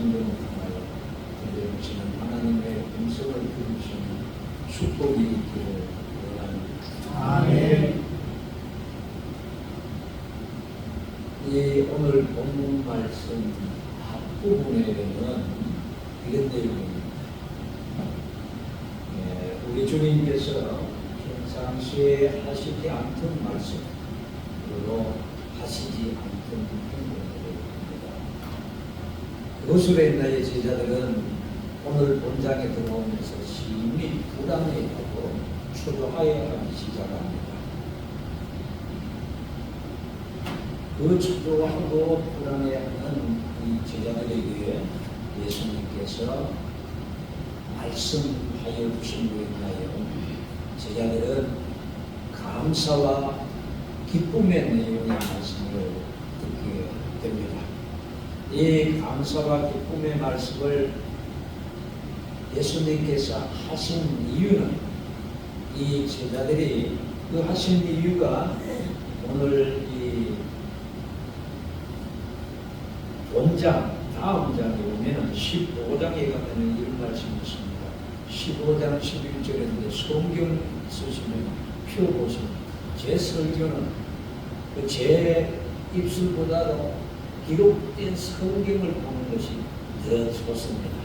성경을 통하여 들려주시는 하나님의 음성을 들으시는 축복이 있기를 원합니다. 아멘. 이 오늘 본문 말씀 앞부분에는 이런 내용입니다. 우리 주님께서 평상시에 하시지 않던 말씀으로 하시지 않던 행동들입니다. 그것으로 인하여 제자들은 오늘 본장에 들어오면서 심히 불안해하고 초조하여하기 시작합니다. 그 초조하고 불안해하는 이 제자들에게 예수님께서 말씀하여 주신 것에 인하여 제자들은 감사와 기쁨의 내용의 말씀을 듣게 됩니다. 이 감사와 기쁨의 말씀을 예수님께서 하신 이유는 이 제자들이 그 하신 이유가 오늘 이 본장 다음 장에 보면은 15장에 가면은 이런 말씀이 있습니다. 15장 11절인데 성경 쓰시면 펴보시면 제 설교는 제 입술보다도 기록된 성경을 보는 것이 더 좋습니다.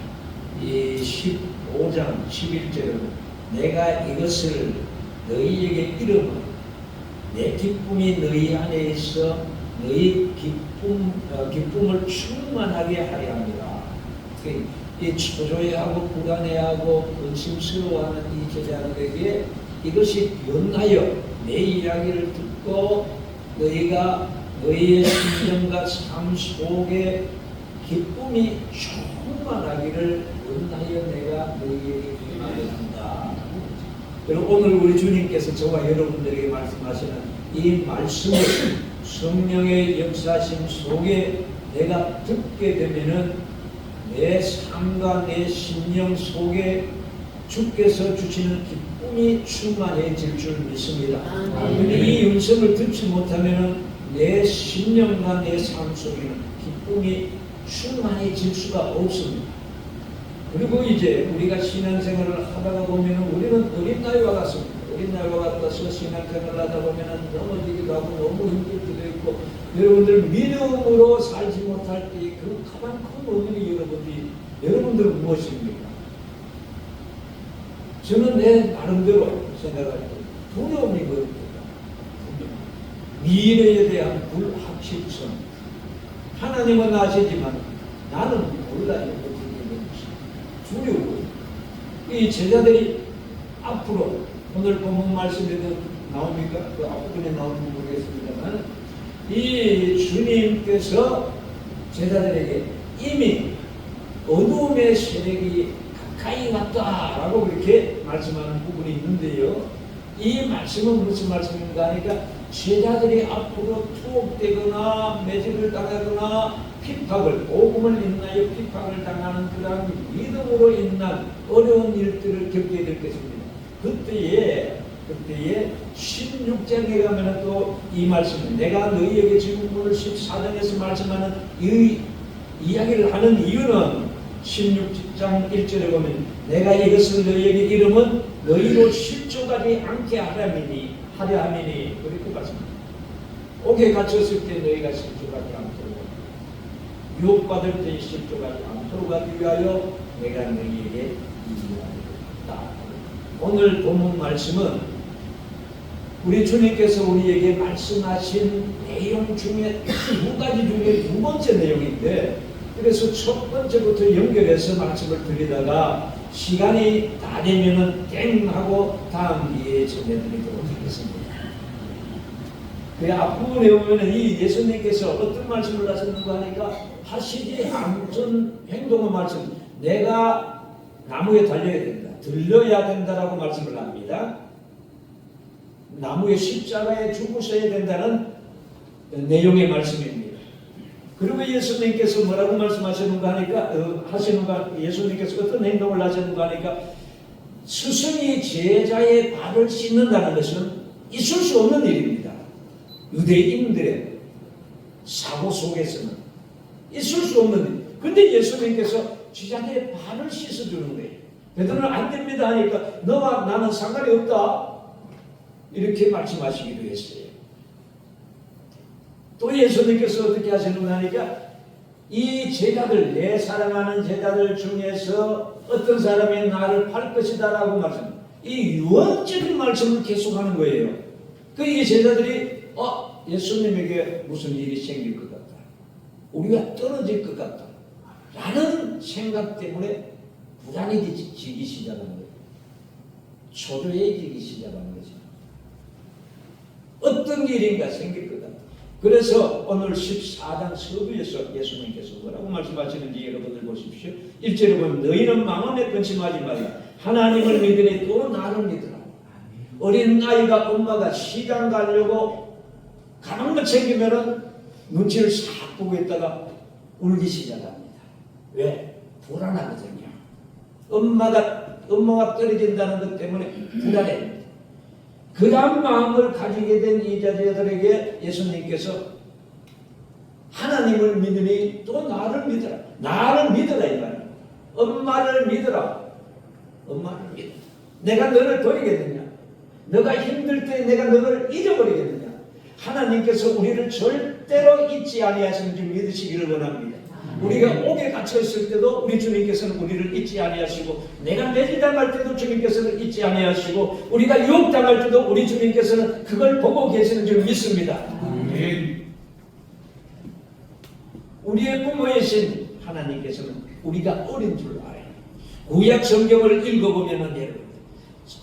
이 15장 11절은 내가 이것을 너희에게 이름은 내 기쁨이 너희 안에 있어 너희 기쁨을 충만하게 하려 합니다. 이 초조해하고 불안해하고 근심스러워하는 이 제자들에게 이것이 변하여 내 이야기를 듣고 너희가 너희의 심령과 삶 속에 기쁨이 충만하기를 원하여 내가 너희에게 임하려 한다. 그리고 오늘 우리 주님께서 저와 여러분들에게 말씀하시는 이 말씀을 성령의 역사심 속에 내가 듣게 되면은 내 삶과 내 심령 속에 주께서 주시는 기쁨이 충만해질 줄 믿습니다. 그런데 이 음성을 듣지 못하면은 내 심령과 내 삶 속에는 기쁨이 충만해질 수가 없습니다. 그리고 이제 우리가 신앙생활을 하다가 보면은 우리는 어린 나이와 같습니다. 어린 나이와 같아서 신앙생활을 하다 보면은 넘어지기도 하고 너무 힘들 때도 있고 여러분들 믿음으로 살지 못할 때 그 가장 큰 원인이 여러분들은 무엇입니까? 저는 내 나름대로 생각할 때 두려움이 그렇습니다. 미래에 대한 불확실성. 하나님은 아시지만 나는 몰라요. 어떻게 되는지. 두려워. 이 제자들이 앞으로 오늘 본문 말씀에도 나옵니까? 그 앞부분에 나오는지 모르겠습니다만 이 주님께서 제자들에게 이미 어두움의 세력이 가까이 왔다라고 그렇게 말씀하는 부분이 있는데요. 이 말씀은 무슨 말씀인가 하니까 제자들이 앞으로 투옥되거나 매질을 당하거나 핍박을 복음을 인하여 핍박을 당하는 그러한 믿음으로 인한 어려운 일들을 겪게 될 것입니다. 그때에 16장에 가면 또 이 말씀은 내가 너희에게 지금 오늘 14장에서 말씀하는 이 이야기를 하는 이유는 16장 1절에 보면 내가 이것을 너희에게 이름은 너희로 실족하지 않게 하려 함이니 그렇게 말씀합니다. 옥에 갇혔을 때 너희가 실족하지 않도록 유혹받을 때 실족하지 않도록 하기 위하여 내가 너희에게 이기하였다. 오늘 본문 말씀은 우리 주님께서 우리에게 말씀하신 내용 중에 두 가지 중에 두 번째 내용인데 그래서 첫 번째부터 연결해서 말씀을 드리다가 시간이 다 되면은 땡 하고 다음 기회에 전해드리도록 하겠습니다. 그 앞부분에 보면은 이 예수님께서 어떤 말씀을 하셨는가 하니까 하시지 않던 행동의 말씀 내가 나무에 달려야 된다. 들려야 된다라고 말씀을 합니다. 나무의 십자가에 죽으셔야 된다는 내용의 말씀입니다. 그리고 예수님께서 뭐라고 말씀하시는가 하니까 예수님께서 어떤 행동을 하시는가 하니까 스승이 제자의 발을 씻는다는 것은 있을 수 없는 일입니다. 유대인들의 사고 속에서는 있을 수 없는 일. 근데 예수님께서 제자들의 발을 씻어주는 거예요. 베드로는 안 됩니다 하니까 너와 나는 상관이 없다 이렇게 말씀하시기도 했어요. 또 예수님께서 어떻게 하시는가 하니까 이 제자들, 내 사랑하는 제자들 중에서 어떤 사람이 나를 팔 것이다 라고 말씀, 이 유언적인 말씀을 계속하는 거예요. 이 제자들이 예수님에게 무슨 일이 생길 것 같다, 우리가 떨어질 것 같다 라는 생각 때문에 불안해지기 시작하는 거예요. 초조해지기 시작하는 거죠. 어떤 일인가 생길 것 같다. 그래서 오늘 14장 서두에서 예수님께서 뭐라고 말씀하시는지 여러분들 보십시오. 1절에 보면 너희는 마음에 근심하지 말라. 하나님을 믿으니 또 나를 믿으라. 어린 아이가 엄마가 시장 가려고 가방만 챙기면은 눈치를 싹 보고 있다가 울기 시작합니다. 왜? 불안하거든요. 엄마가 떨어진다는 것 때문에 불안해. 그런 마음을 가지게 된 이 자들에게 예수님께서 하나님을 믿으니 또 나를 믿으라. 나를 믿으라 이 말이야. 엄마를 믿으라. 엄마를 믿어. 내가 너를 버리겠느냐? 너가 힘들 때 내가 너를 잊어버리겠느냐? 하나님께서 우리를 절대로 잊지 아니하시는 줄 믿으시기를 원합니다. 우리가 옥에 갇혀있을 때도 우리 주님께서는 우리를 잊지 아니하시고, 내가 매질당할 때도 주님께서는 잊지 아니하시고, 우리가 유혹당할 때도 우리 주님께서는 그걸 보고 계시는 줄 믿습니다. 우리의 부모이신 하나님께서는 우리가 어린 줄 알아요. 구약 성경을 읽어보면은, 여러분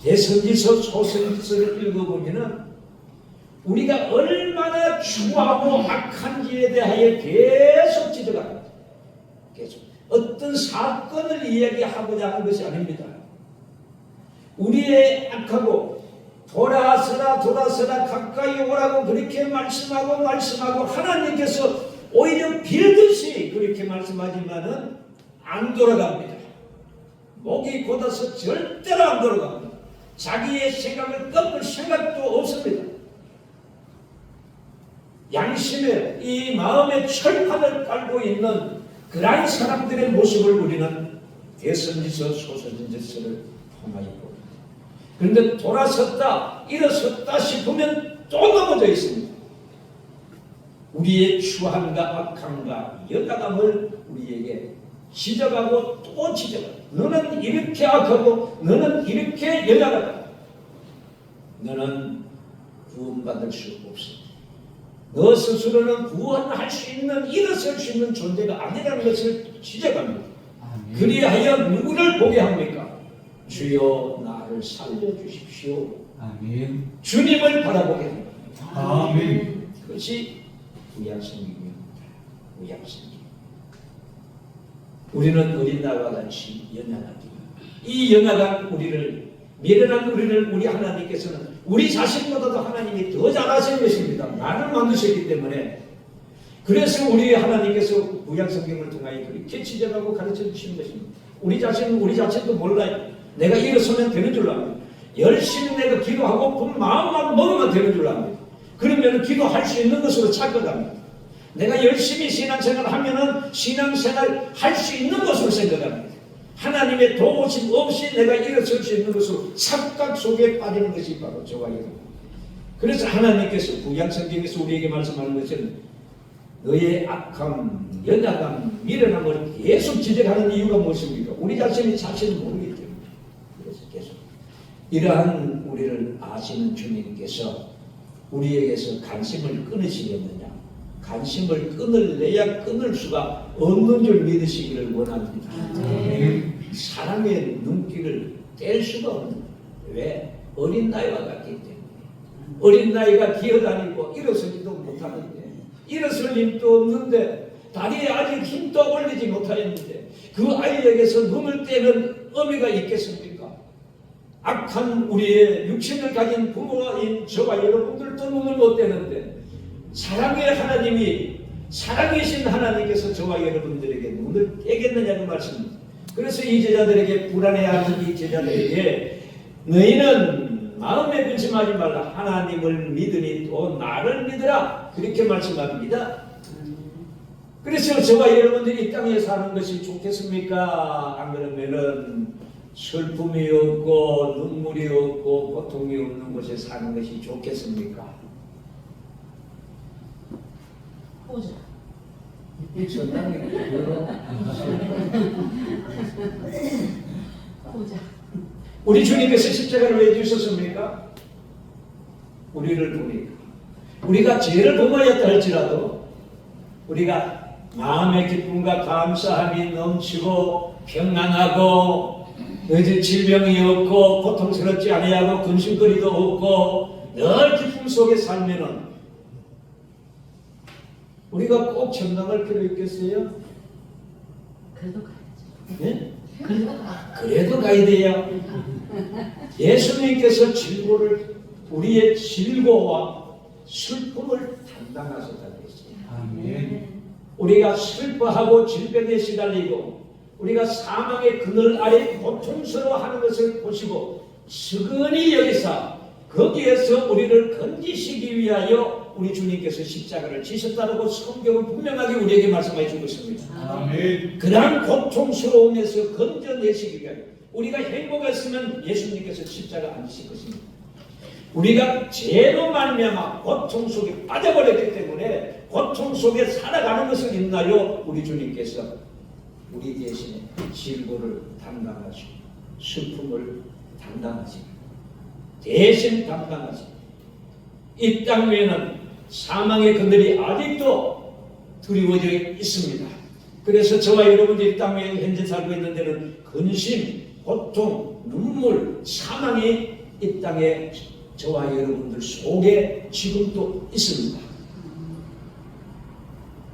대선지서 소선지서를 읽어보면은 우리가 얼마나 추하고 악한지에 대하여 계속 지적합니다. 계속 어떤 사건을 이야기하고자 하는 것이 아닙니다. 우리의 악하고 돌아서라 가까이 오라고 그렇게 말씀하고 하나님께서 오히려 빌듯이 그렇게 말씀하지만은 안 돌아갑니다. 목이 곧아서 절대로 안 돌아갑니다. 자기의 생각을 꺾을 생각도 없습니다. 양심에 이 마음의 철판을 깔고 있는 그러한 사람들의 모습을 우리는 대선지서 소선지서를 통하여 봅니다. 그런데 돌아섰다 일어섰다 싶으면 또 넘어져 있습니다. 우리의 추함과 악함과 연약함을 우리에게 지적하고 또 지적하고, 너는 이렇게 악하고 너는 이렇게 연약하다, 너는 구원받을 수 없습니다. 너 스스로는 구원할 수 있는, 일어설 수 있는 존재가 아니라는 것을 지적합니다. 아멘. 그리하여 누구를 보게 합니까? 주여 나를 살려주십시오. 아멘. 주님을 바라보게 합니다. 아멘. 그것이 구약성경입니다. 구약성경. 우리는 어린 나와 같이 연약합니다. 이 연약한 우리를, 미련한 우리를 우리 하나님께서는 우리 자신보다도 하나님이 더 잘하신 것입니다. 나를 만드셨기 때문에. 그래서 우리 하나님께서 구약성경을 통하여 그렇게 지적하고 가르쳐 주시는 것입니다. 우리 자신은 우리 자신도 몰라요. 내가 일어서면 되는 줄 압니다. 열심히 내가 기도하고 그 마음만 먹으면 되는 줄 압니다. 그러면 기도할 수 있는 것으로 착각합니다. 내가 열심히 신앙생활을 하면은 신앙생활 할 수 있는 것으로 생각합니다. 하나님의 도우심 없이 내가 일어설 수 있는 것으로 착각 속에 빠지는 것이 바로 저와 여러분. 그래서 하나님께서 구약성경에서 우리에게 말씀하는 것은 너의 악함, 연약함, 미련함을 계속 지적하는 이유가 무엇입니까? 우리 자신이 자신을 모르기 때문에. 그래서 계속 이러한 우리를 아시는 주님께서 우리에게서 관심을 끊으시겠느냐? 관심을 끊을래야 끊을 수가 없는 줄 믿으시기를 원합니다. 사랑의 눈길을 뗄 수가 없는 거예요. 왜? 어린 나이와 같기 때문에. 어린 나이가 기어다니고 일어서지도 못하는데, 일어설 힘도 없는데, 다리에 아직 힘도 올리지 못하였는데 그 아이에게서 눈을 떼는 의미가 있겠습니까? 악한 우리의 육신을 가진 부모인 저와 여러분들도 눈을 못 떼는데, 사랑의 하나님이, 사랑이신 하나님께서 저와 여러분들에게 눈을 떼겠느냐는 말씀입니다. 그래서 이 제자들에게, 불안해하는 이 제자들에게 너희는 마음에 근심하지 말라. 하나님을 믿으니 또 나를 믿으라. 그렇게 말씀합니다. 그래서 저와 여러분들이 이 땅에 사는 것이 좋겠습니까? 안 그러면은 슬픔이 없고 눈물이 없고 고통이 없는 곳에 사는 것이 좋겠습니까? 보자. 보자. 우리 주님께서 십자가를 왜 주셨습니까? 우리를 보니까 우리가 죄를 범하였다 할지라도 우리가 마음의 기쁨과 감사함이 넘치고 평안하고 질병이 없고 고통스럽지 아니하고 근심거리도 없고 늘 기쁨 속에 살면은 우리가 꼭 전당할 필요 있겠어요? 그래도 가야지. 네? 그래도 가. 그래도 가야 돼요. 예수님께서 우리의 질고와 슬픔을 담당하셨다고 했어요. 아멘. 우리가 슬퍼하고 질병에 시달리고 우리가 사망의 그늘 아래 고통스러워하는 것을 보시고 스근히 여기서 거기에서 우리를 건지시기 위하여 우리 주님께서 십자가를 지셨다고 성경은 분명하게 우리에게 말씀해 주고 있습니다. 아멘. 그러한 고통스러움에서 건져내시기 위하여 우리가 행복했으면 예수님께서 십자가 안 지실 것입니다. 우리가 죄로 말미암아 고통 속에 빠져버렸기 때문에 고통 속에 살아가는 것을 인하여 우리 주님께서 우리 대신에 질고를 담당하시고 슬픔을 담당하시고 대신 담당하시고 이 땅 위에는 사망의 그늘이 아직도 드리워져 있습니다. 그래서 저와 여러분들이 이 땅 위에 현재 살고 있는 데는 근심, 고통, 눈물, 사망이 이 땅에 저와 여러분들 속에 지금도 있습니다.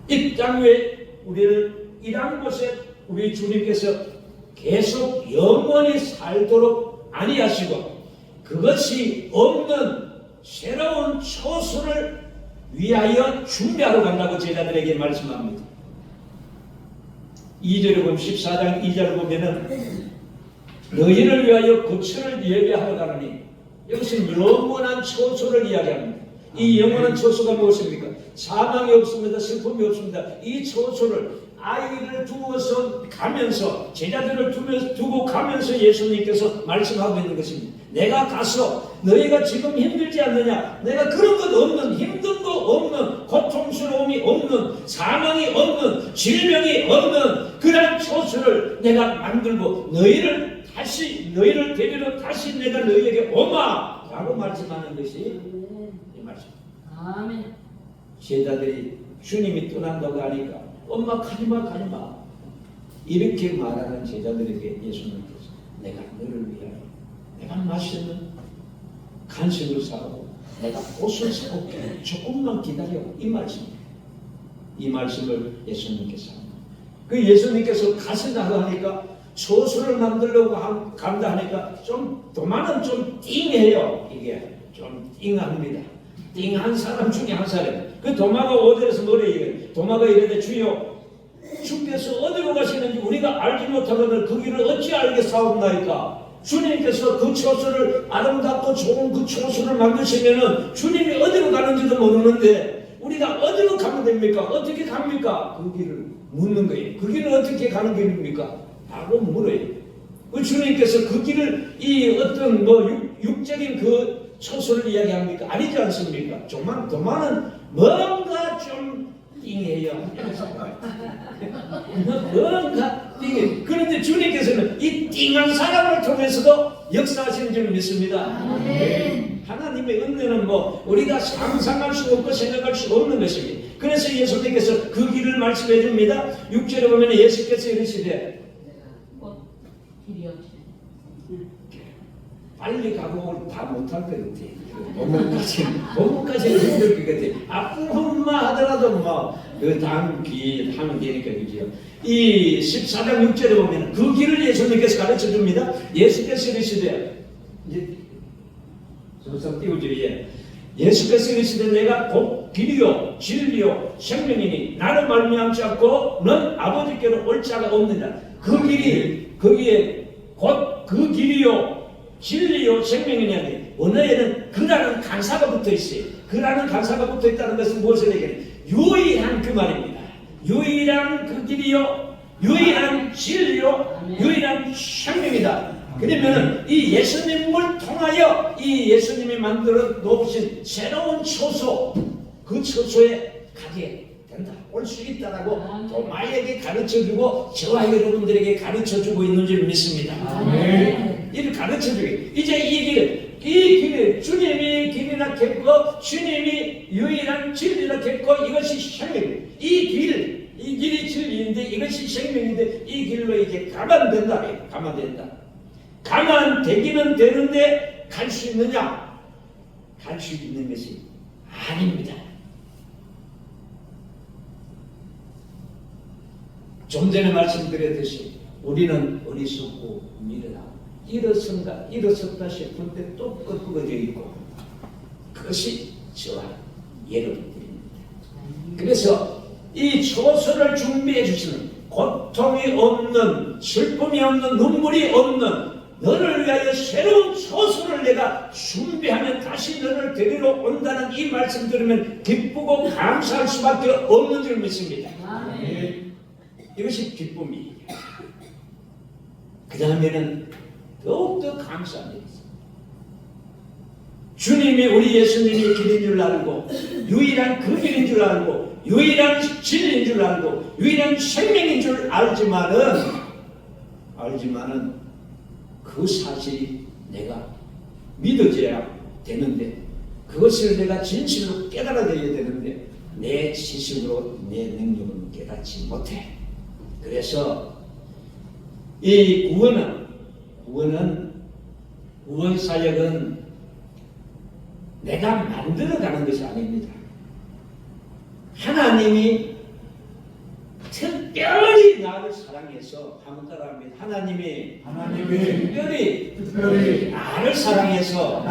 이 땅 위에 우리를 이러한 곳에 우리 주님께서 계속 영원히 살도록 아니하시고 그것이 없는 새로운 초소를 위하여 준비하러 간다고 제자들에게 말씀합니다. 2절에 보면 14장 2절을 보면은 너희를 위하여 거처를 예배하러 가느니 여기서 영원한 초소를 이야기합니다. 이 영원한 초소가 무엇입니까? 사망이 없습니다. 슬픔이 없습니다. 이 초소를 아이를 두어서 가면서 제자들을 두고 가면서 예수님께서 말씀하고 있는 것입니다. 내가 가서 너희가 지금 힘들지 않느냐? 내가 그런 것 없는 힘든 거 없는 고통스러움이 없는 사망이 없는 질병이 없는 그런 초소를 내가 만들고 너희를 데리러 다시 내가 너희에게 오마 라고 말씀하는 것이 이 말씀. 아멘. 제자들이 주님이 떠난다고 하니까 엄마 가지마 이렇게 말하는 제자들에게 예수님께서 내가 너를 위하여 내가 맛있는 간식을 사고 내가 옷을 사올게 조금만 기다려 이 말씀입니다. 이 말씀을 예수님께서 합니다. 그 예수님께서 가신다고 하니까 소수를 만들려고 간다 하니까 좀 도마는 좀 띵해요. 이게 좀 띵합니다. 띵한 사람 중에 한 사람. 그 도마가 어디에서 뭐래 이게 도마가 이래대 주여 주께서 어디로 가시는지 우리가 알지 못하거늘 그 길을 어찌 알겠사옵나이까. 주님께서 그 초소를 아름답고 좋은 그 초소를 만드시면은 주님이 어디로 가는지도 모르는데 우리가 어디로 가면 됩니까? 어떻게 갑니까? 그 길을 묻는 거예요. 그 길은 어떻게 가는 길입니까? 라고 물어요. 그 주님께서 그 길을 이 어떤 육적인 그 초소를 이야기합니까? 아니지 않습니까? 도마는 뭔가 좀 띵해요. 뭔가 띵해. 그런데 주님께서는 이 띵한 사람을 통해서도 역사하시는 줄 믿습니다. 네. 하나님의 은혜는 우리가 상상할 수 없고 생각할 수 없는 것입니다. 그래서 예수님께서 그 길을 말씀해 줍니다. 6절에 보면 예수께서 이르시되 길이 없이 빨리 가고 다 못할 것 같아. 본문까지는 힘들 것 같아. 앞부분만 하더라도 그 다음 길 하면 되니까 그죠. 이 14장 6절에 보면 그 길을 예수님께서 가르쳐 줍니다. 예수께서 이르시되 이제 저서 띄우죠. 예수께서 이르시되 내가 곧 길이요 진리요 생명이니 나를 말미암지 않고 넌 아버지께로 올 자가 없느니라. 그 길이 거기에 곧 그 길이요 진리요 생명이냐니 언어에는 그라는 간사가 붙어 있어요. 그라는 간사가 붙어 있다는 것은 무엇을 얘기해요? 유의한 그 말입니다. 유일한 그 길이요, 유일한 진리요, 유일한 생명이다. 그러면 이 예수님을 통하여 이 예수님이 만들어 놓으신 새로운 처소, 그 처소에 가게 된다, 올 수 있다라고 도마에게 가르쳐주고 저와 여러분들에게 가르쳐주고 있는 줄 믿습니다. 이를 가르쳐주기. 이제 이 길을 주님이 길이라 했고 주님이 유일한 진리라 했고 이것이 생명. 이 길이 진리인데 이것이 생명인데 이 길로 이제 가면 된다. 가면 된다. 가만 되기는 되는데 갈 수 있느냐? 갈 수 있는 것이 아닙니다. 좀 전에 말씀드렸듯이 우리는 어리석고 미련하고 일어섰다 싶을 때 또 꺾어져 있고, 그것이 저와 여러분들입니다. 그래서 이 초소를 준비해 주시는, 고통이 없는, 슬픔이 없는, 눈물이 없는 너를 위하여 새로운 초소를 내가 준비하면 다시 너를 데리러 온다는 이 말씀 들으면 기쁘고 감사할 수밖에 없는 줄 믿습니다. 이것이 기쁨이에요. 그 다음에는 더욱더 감사한 일이 있어요. 주님이, 우리 예수님이 길인 줄 알고, 유일한 그 길인 줄 알고, 유일한 진리인 줄 알고, 유일한 생명인 줄 알지만은 그 사실이 내가 믿어져야 되는데, 그것을 내가 진실로 깨달아야 되는데 내 지식으로, 내 능력으로 깨닫지 못해. 그래서 이 구원 사역은 내가 만들어가는 것이 아닙니다. 하나님이 특별히 나를 사랑해서, 한번 따라합니다. 하나님이 특별히 나를 사랑해서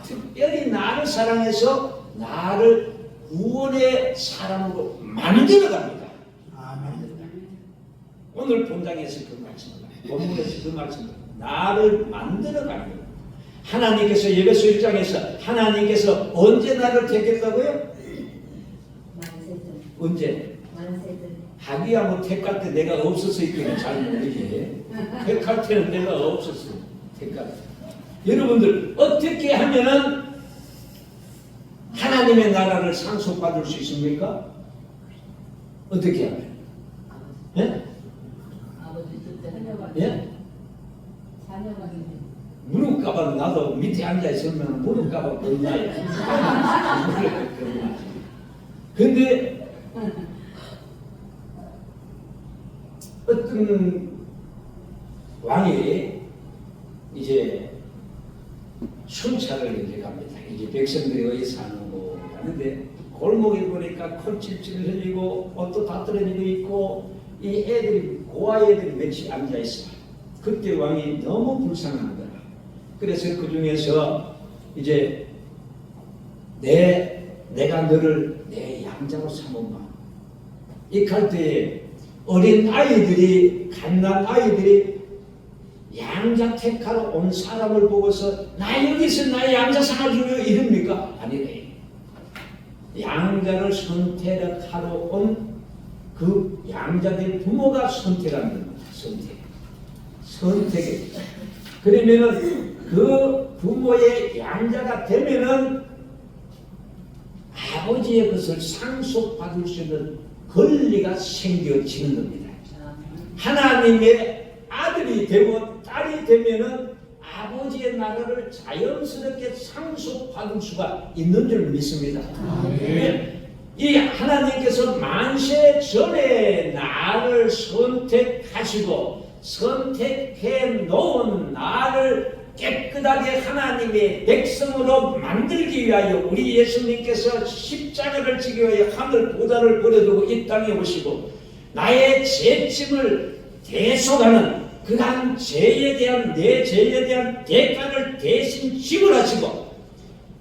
특별히 나를 사랑해서 나를 구원의 사람으로 만들어갑니다. 오늘 본장에서 그 말씀을, 본문에서 그 말씀을, 나를 만들어가는 거예요. 하나님께서 에베소 1장에서 하나님께서 언제 나를 택했다고요? 언제? 하기야 뭐 택할 때 내가 없어서 있기는 잘 모르지. 택할 때는 내가 없었어. 택할 때. 여러분들 어떻게 하면은 하나님의 나라를 상속받을 수 있습니까? 어떻게 하면? 예? 예? 무릎 가방, 나도 밑에 앉아 있으면 무릎 가방 겁나요. 근데 어떤 왕이 이제 순찰을 이제 갑니다. 이제 백성들이 어디 사는고 하는데, 골목에 보니까 콘칠칠 흘리고 옷도 다 떨어지고 있고 이 애들이, 고아 애들이 몇이 앉아 있어. 그때 왕이 너무 불쌍한 거야. 그래서 그 중에서 이제 내가 너를 내 양자로 삼아봐. 이 갈 때에 어린 아이들이, 갓난 아이들이 양자 택하러 온 사람을 보고서 나 여기서 나의 양자 삼아주려 이럽니까? 아니래. 양자를 선택하러 온 그 양자된 부모가 선택하는 겁니다. 선택해. 그러면은 그 부모의 양자가 되면은 아버지의 것을 상속받을 수 있는 권리가 생겨지는 겁니다. 하나님의 아들이 되고 딸이 되면은 아버지의 나라를 자연스럽게 상속받을 수가 있는 줄 믿습니다. 이 하나님께서 만세 전에 나를 선택하시고 선택해 놓은 나를 깨끗하게 하나님의 백성으로 만들기 위하여 우리 예수님께서 십자가를 지기 위하여 하늘 보좌를 버려두고 이 땅에 오시고 나의 죄짐을 대속하는 그러한 죄에 대한, 내 죄에 대한 대가를 대신 지불하시고,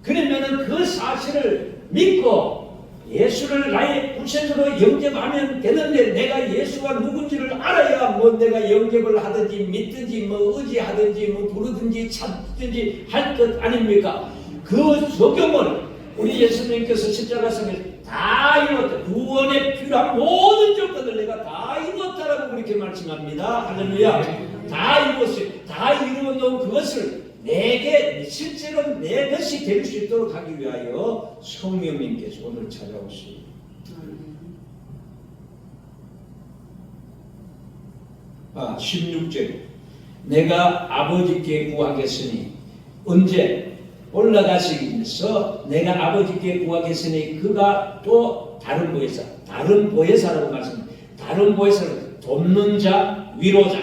그러면은 그 사실을 믿고 예수를 나의 구세주로 영접하면 되는데, 내가 예수가 누군지를 알아야 뭐 내가 영접을 하든지 믿든지 뭐 의지하든지 뭐 부르든지 찾든지 할 것 아닙니까? 그 적용을 우리 예수님께서 십자가상에 다 이뤘다. 구원에 필요한 모든 조건을 내가 다 이뤘다라고 그렇게 말씀합니다. 할렐루야. 다 이뤘어요. 다 이루어놓은 그것을 내게 실제로 내 것이 될 수 있도록 하기 위하여 성령님께서 오늘 찾아오시고 16절 내가 아버지께 구하겠으니 언제 올라가시면서 내가 아버지께 구하겠으니 그가 또 다른 보혜사라고 말씀합니다. 다른 보혜사는 돕는 자, 위로자,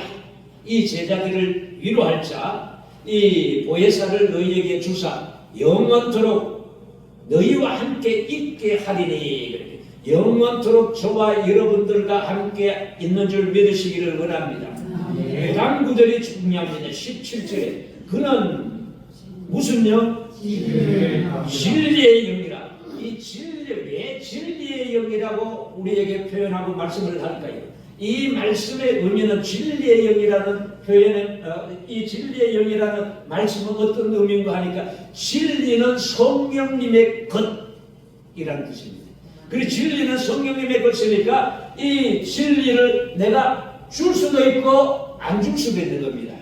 이 제자들을 위로할 자, 이 보혜사를 너희에게 주사 영원토록 너희와 함께 있게 하리니 영원토록 저와 여러분들과 함께 있는 줄 믿으시기를 원합니다. 그 다음 구절이 중요합니다. 17절에 그는 무슨 영? 진리의 영이라. 이 진리, 왜 진리의 영이라고 우리에게 표현하고 말씀을 할까요? 이 말씀의 의미는 진리의 영이라는 표현은 이 진리의 영이라는 말씀은 어떤 의미인가 하니까 진리는 성령님의 것이라는 뜻입니다. 그리고 진리는 성령님의 것이니까 이 진리를 내가 줄 수도 있고 안 줄 수도 있는 겁니다.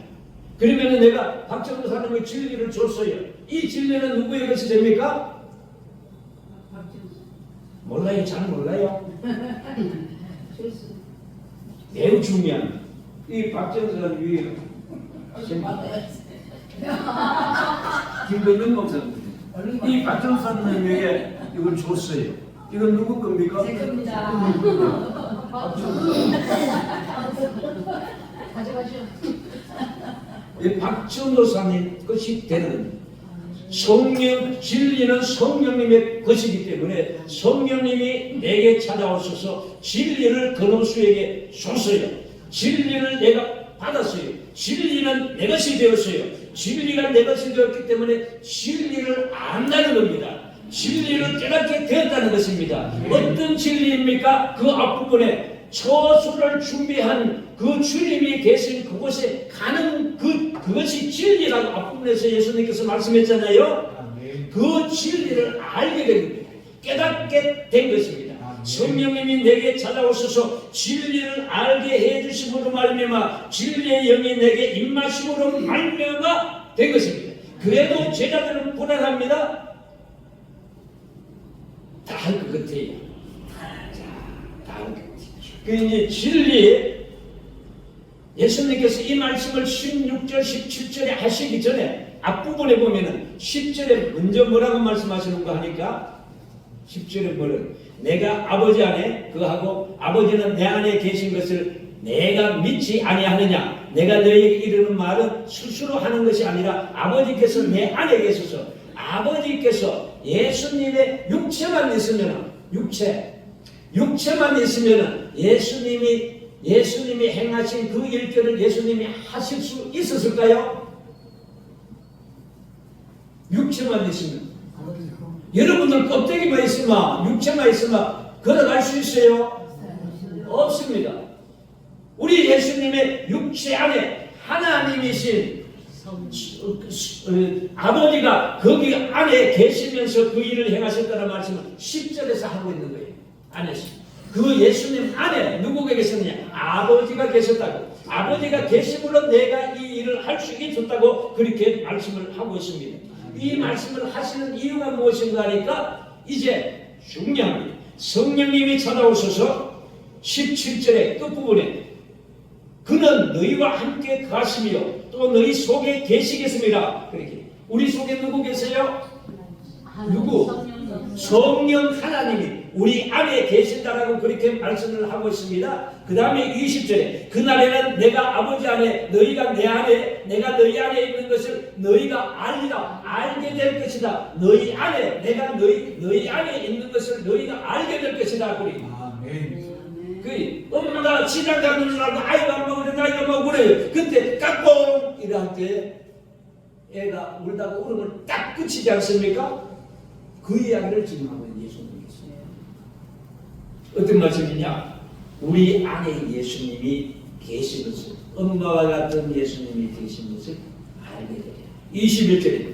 그러면 내가 박정도 사람의 진리를 줬어요. 이 진리는 누구의 것이 됩니까? 몰라요. 잘 몰라요. 매우 중요한 이 박정도 사람 위에 김건영 목사님 이 박정도 사람에게 이걸 줬어요. 이건 누구 겁니까? 제 겁니다. 가져가시오. 이 박전도사님 것이 되는 성령 진리는 성령님의 것이기 때문에 성령님이 내게 찾아오셔서 진리를 그노수에게 줬어요. 진리를 내가 받았어요. 진리는 내 것이 되었어요. 진리가 내 것이 되었기 때문에 진리를 안다는 겁니다. 진리를 깨닫게 되었다는 것입니다. 어떤 진리입니까? 그 앞부분에 처소를 준비한 그 주님이 계신 그곳에 가는 그것이 진리라고 앞부분에서 예수님께서 말씀했잖아요. 그 진리를 알게 된 겁니다. 깨닫게 된 것입니다. 성령님이 내게 찾아오셔서 진리를 알게 해주심으로 말미암아 진리의 영이 내게 임마심으로 말미암아 된 것입니다. 그래도 제자들은 불안합니다. 다 할 것 같아요. 다 할 것 같아요. 그 이제 진리 예수님께서 이 말씀을 16절, 17절에 하시기 전에 앞부분에 보면은 10절에 먼저 뭐라고 말씀하시는가 하니까 10절에 뭐를 내가 아버지 안에 그하고 아버지는 내 안에 계신 것을 내가 믿지 아니하느냐. 내가 너희에게 이르는 말은 스스로 하는 것이 아니라 아버지께서 내 안에 계셔서 아버지께서 예수님의 육체만 있으면 육체만 있으면 예수님이 행하신 그 일들을 예수님이 하실 수 있었을까요? 육체만 있으면 여러분들 껍데기만 있으면 육체만 있으면 걸어갈 수 있어요? 없습니다. 우리 예수님의 육체 안에 하나님이신 아버지가 거기 안에 계시면서 그 일을 행하셨다는 말씀을 10절에서 하고 있는 거예요. 안에서. 그 예수님 안에 누구가 계셨느냐? 아버지가 계셨다고. 아버지가 계심으로 내가 이 일을 할 수 있었다고 그렇게 말씀을 하고 있습니다. 이 말씀을 하시는 이유가 무엇인가 하니까 이제 중요합니다. 성령님이 찾아오셔서 17절의 끝부분에 그는 너희와 함께 가시며 또 너희 속에 계시겠습니다. 그렇게 우리 속에 누구 계세요? 누구? 성령 하나님이 우리 안에 계신다라고 그렇게 말씀을 하고 있습니다. 그 다음에 20절에 그날에는 내가 아버지 안에 너희가 내 안에 내가 너희 안에 있는 것을 너희가 알게 될 것이다. 너희 안에 내가 너희 안에 있는 것을 너희가 알게 될 것이다. 그 엄마가 시장 가는 줄 알고 아이가 안 먹으래 나이가 먹으래 그때 깍뽕 이럴 때 애가 울다가 울음을 딱 끝이지 않습니까? 그 이야기를 지금 하고 있는 예수님께서 어떤 말씀이냐? 우리 안에 예수님이 계신 것을 엄마와 같은 예수님이 계신 것을 알게 되리라. 21절에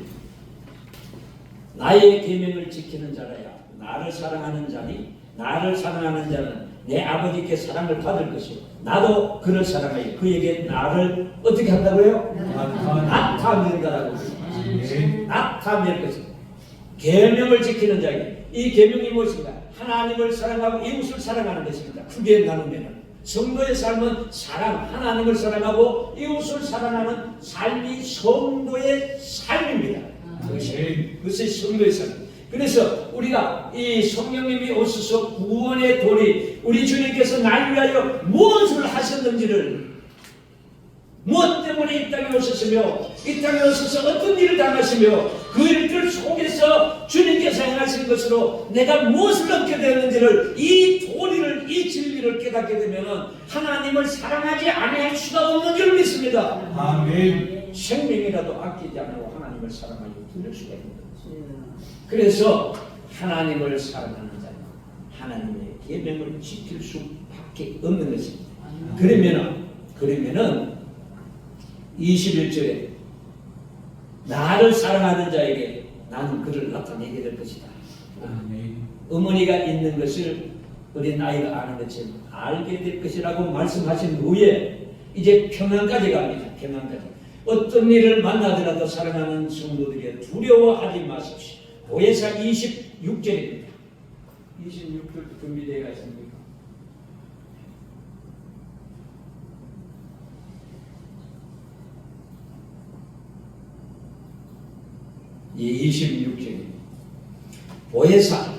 나의 계명을 지키는 자라야 나를 사랑하는 자니 나를 사랑하는 자는 내 아버지께 사랑을 받을 것이요 나도 그를 사랑하여 그에게 나를 어떻게 한다고요? 나타낸다라고. 나타낼 것이다. 계명을 지키는 자에게 이 계명이 무엇인가? 하나님을 사랑하고 이웃을 사랑하는 것입니다. 크게 나누면 성도의 삶은 사랑, 하나님을 사랑하고 이웃을 사랑하는 삶이 성도의 삶입니다. 그것이 성도의 삶. 그래서 우리가 이 성령님이 오셔서 구원의 도리, 우리 주님께서 날 위하여 무엇을 하셨는지를, 무엇 때문에 이 땅에 오셨으며 이 땅에 오셔서 어떤 일을 당하시며 그 일들 속에서 주님께서 행하신 것으로 내가 무엇을 얻게 되었는지를, 이 도리를, 이 진리를 깨닫게 되면 하나님을 사랑하지 아니할 수가 없는 줄 믿습니다. 아멘. 생명이라도 아끼지 않고 하나님을 사랑하여 드릴 수가 있는 겁니다. 그래서 하나님을 사랑하는 자는 하나님의 계명을 지킬 수밖에 없는 것입니다. 그러면은 21절에 나를 사랑하는 자에게 나는 그를 나타내게 될 것이다. 아멘. 어머니가 있는 것을 어린 아이가 아는 것처럼 알게 될 것이라고 말씀하신 후에 이제 평안까지 갑니다. 평안까지. 어떤 일을 만나더라도 사랑하는 성도들이 두려워하지 마십시오. 보혜사 26절입니다. 26절 준비되어 있습니까? 이 26절입니다. 보혜사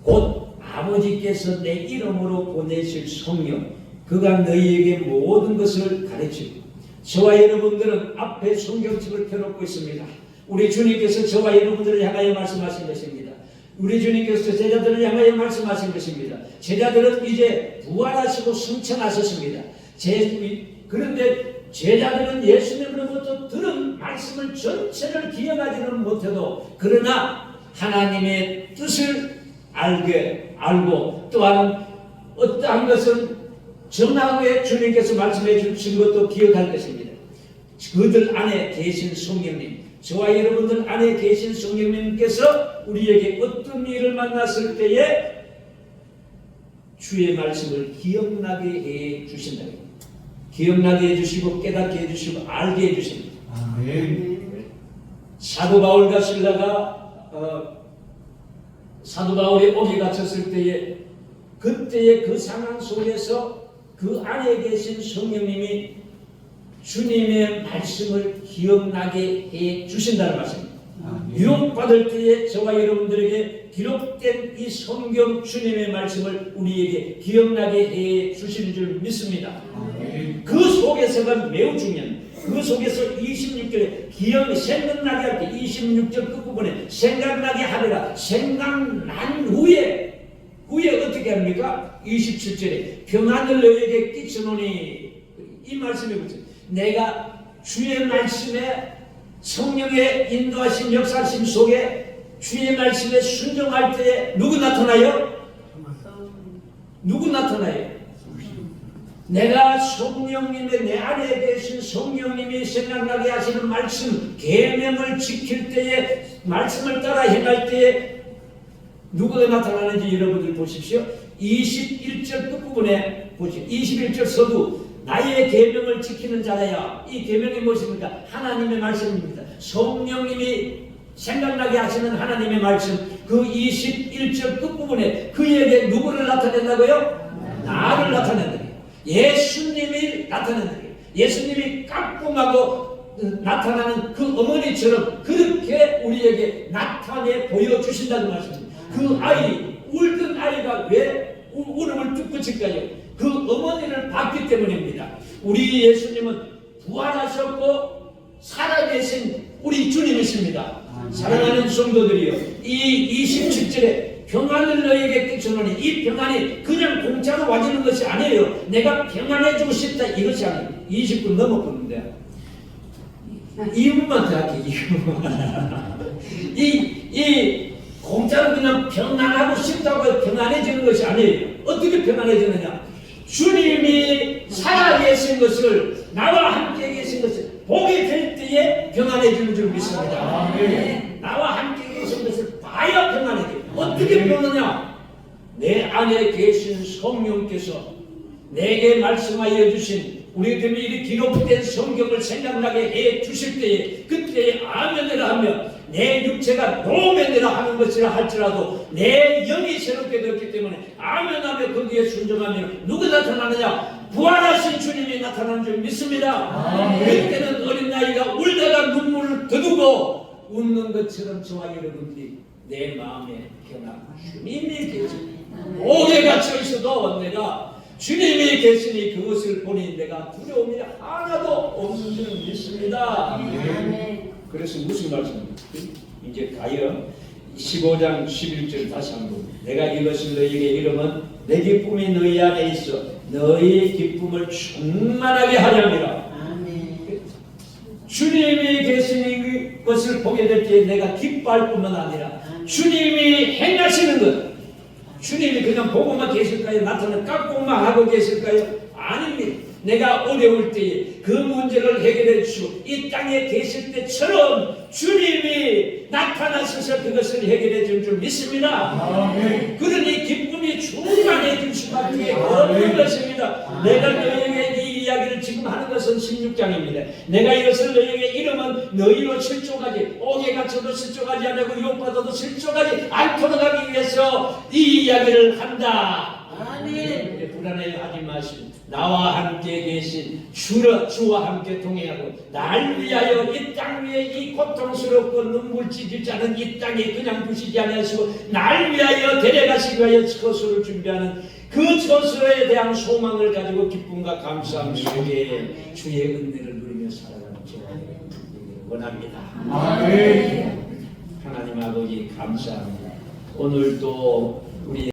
곧 아버지께서 내 이름으로 보내실 성령 그가 너희에게 모든 것을 가르치고 저와 여러분들은 앞에 성경책을 펴놓고 있습니다. 우리 주님께서 저와 여러분들을 향하여 말씀하신 것입니다. 우리 주님께서 제자들을 향하여 말씀하신 것입니다. 제자들은 이제 부활하시고 승천하셨습니다. 그런데 제자들은 예수님으로부터 들은 말씀을 전체를 기억하지는 못해도 그러나 하나님의 뜻을 알고 또한 어떠한 것은 정하게 주님께서 말씀해 주신 것도 기억할 것입니다. 그들 안에 계신 성령님, 저와 여러분들 안에 계신 성령님께서 우리에게 어떤 일을 만났을 때에 주의 말씀을 기억나게 해 주신다. 기억나게 해주시고 깨닫게 해주시고 알게 해주십니다. 아멘. 사도 바울과 실라가 사도 바울의 옥에 갇혔을 때에 그때의 그 상황 속에서 그 안에 계신 성령님이 주님의 말씀을 기억나게 해 주신다는 말씀입니다. 유혹받을 때에 저와 여러분들에게 기록된 이 성경 주님의 말씀을 우리에게 기억나게 해 주시는 줄 믿습니다. 그 속에서가 매우 중요한, 그 속에서 26절에 생각나게 할 때 26절 끝부분에 생각나게 하리라. 생각난 후에 어떻게 합니까? 27절에 평안을 너에게 끼치노니 이 말씀에 보세요. 내가 주의 말씀에 성령의 인도하신 역사심 속에 주의 말씀에 순종할 때에 누구 나타나요? 누구 나타나요? 내가 성령님의 내 안에 계신 성령님이 생각나게 하시는 말씀 계명을 지킬 때에 말씀을 따라 행할 때에 누구가 나타나는지 여러분들 보십시오. 21절 끝부분에 보십시오. 21절 서두 나의 계명을 지키는 자라야. 이 계명이 무엇입니까? 하나님의 말씀입니다. 성령님이 생각나게 하시는 하나님의 말씀. 그 21절 끝부분에 그에게 누구를 나타낸다고요? 나를 나타낸다. 예수님이 나타낸다. 예수님이 까꿍하고 나타나는 그 어머니처럼 그렇게 우리에게 나타내 보여주신다는 말씀입니다. 그 아이, 울던 아이가 왜 울음을 뚝 그칠까요? 그 어머니를 봤기 때문입니다. 우리 예수님은 부활하셨고 살아계신 우리 주님이십니다. 사랑하는 성도들이요, 이 27절에 평안을 너에게 끼쳐놓으니 이 평안이 그냥 공짜로 와주는 것이 아니에요. 내가 평안해주고 싶다 이것이 아니에요. 20분 넘었는데 이유만 더 할게요. 이 공짜로 그냥 평안하고 싶다고 평안해지는 것이 아니에요. 어떻게 평안해지느냐? 주님이 살아계신 것을, 나와 함께 계신 것을 보게 될 때에 평안해지는 줄 믿습니다. 나와 함께 계신 것을 봐야 평안해져요. 어떻게 평안을 그러냐? 내 안에 계신 성령께서 내게 말씀하여 주신 우리들이 이 기록된 성경을 생각나게 해 주실 때에 그때에 아멘을 하며 내 육체가 노멘이라 하는 것이라 할지라도 내 영이 새롭게 되었기 때문에 아멘하며 거기에 순종하면 누가 나타나느냐? 부활하신 주님이 나타나는 줄 믿습니다. 그때는 어린 나이가 울다가 눈물을 더두고 웃는 것처럼 저와 여러분들이 내 마음에 변한 주님이 계십니다. 옥에 갇혀 있어도 내가 주님이 계시니 그것을 보니 내가 두려움이 하나도 없는 줄 믿습니다. 그래서 무슨 말씀입니까? 이제 가요 15장 11절 다시 한번 내가 이것을 너희에게 이르면 내 기쁨이 너희 안에 있어 너희 기쁨을 충만하게 하렵니다. 주님이 계시는 것을 보게 될 때 내가 기뻐할 뿐만 아니라 주님이 행하시는 것 주님이 그냥 보고만 계실까요? 나타나 깍고만 하고 계실까요? 아닙니다. 내가 어려울 때에 그 문제를 해결해 주시고 이 땅에 계실 때처럼 주님이 나타나셔서 그것을 해결해 줄 줄 믿습니다. 그러니 기쁨이 충만해질 수밖에 없는 것입니다. 내가 너희에게 이 이야기를 지금 하는 것은 16장입니다. 내가 이것을 너희에게 이르면 너희로 실족하지 옥에 갇혀도 실족하지 않고 유혹받아도 실족하지 않도록 하기 위해서 이 이야기를 한다. 불안해하지 마시고 나와 함께 계신 주와 함께 동행하고 날 위하여 이 땅 위에 이 고통스럽고 눈물 찢지 않은 이 땅에 그냥 두시지 않으시고 날 위하여 데려가시기 위하여 처소를 준비하는 그 처소에 대한 소망을 가지고 기쁨과 감사함 속에 주의 은혜를 누리며 살아가는 저와 여러분들을 원합니다. 하나님 아버지 감사합니다. 오늘도 우리